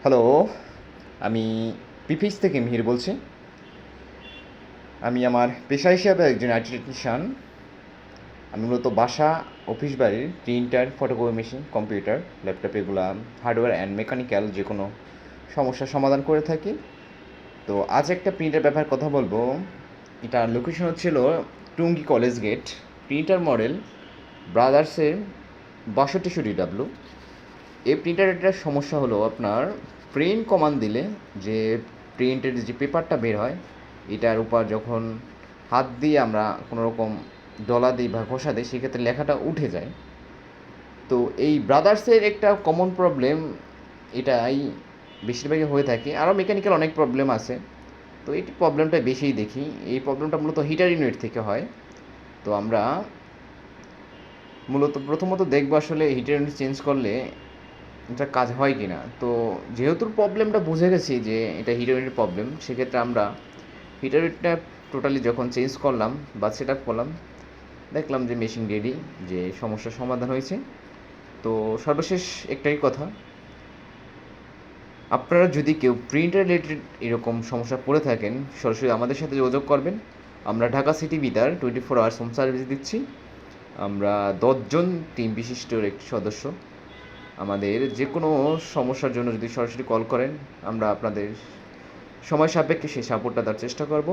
Hello, আমি PPS থেকে মিহির বলছি। আমি আমার পেশা হিসাবে একজন আইটি টেকনিশিয়ান। আমি মূলত বাসা, অফিস বাড়ির printer, photocopy machine, computer, laptop এগুলা হার্ডওয়্যার অ্যান্ড মেকানিক্যাল যে কোনো সমস্যার সমাধান করে থাকি। তো আজ একটা প্রিন্টার ব্যাপারে কথা বলবো। এটার লোকেশন হচ্ছিল Tongi college gate. Printer model ব্রাদার্সের 6200 DW। এই প্রিন্টারটার সমস্যা হলো আপনার প্রিন্ট কমান্ড দিলে যে প্রিন্টের যে পেপারটা বের হয় এটার উপর যখন হাত দিয়ে আমরা কোনো রকম ডলা দিই বা ঘষা দিই সেক্ষেত্রে লেখাটা উঠে যায়। তো এই ব্রাদার্সের একটা কমন প্রবলেম এটাই বেশিরভাগই হয়ে থাকে। আরও মেকানিক্যাল অনেক প্রবলেম আছে, তো এই প্রবলেমটা বেশিই দেখি। এই প্রবলেমটা মূলত হিটার ইউনিট থেকে হয়। তো আমরা মূলত প্রথমত দেখবো আসলে হিটার ইউনিট চেঞ্জ করলে এটা কাজ হয় কি না। তো যেহেতু প্রবলেমটা বুঝে গেছি যে এটা হিটার ইউনিটের প্রবলেম, সেক্ষেত্রে আমরা হিটার ইউনিটটা টোটালি যখন চেঞ্জ করলাম বা সেট আপ করলাম, দেখলাম যে মেশিন রেডি, যে সমস্যার সমাধান হয়েছে। তো সর্বশেষ একটাই কথা, আপনারা যদি কেউ প্রিন্টার রিলেটেড এরকম সমস্যা পড়ে থাকেন সরাসরি আমাদের সাথে যোগাযোগ করবেন। আমরা ঢাকা সিটি বিদার 24 আওয়ার্স হোম সার্ভিস দিচ্ছি। আমরা 10 জন টিম বিশিষ্ট একটি সদস্য। আমাদের যে কোনো সমস্যার জন্য যদি সরাসরি কল করেন, আমরা আপনাদের সময় সাপেক্ষে সেই সাপোর্টটা দেওয়ার চেষ্টা করব।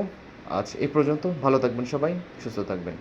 আজ এই পর্যন্ত। ভালো থাকবেন সবাই, সুস্থ থাকবেন।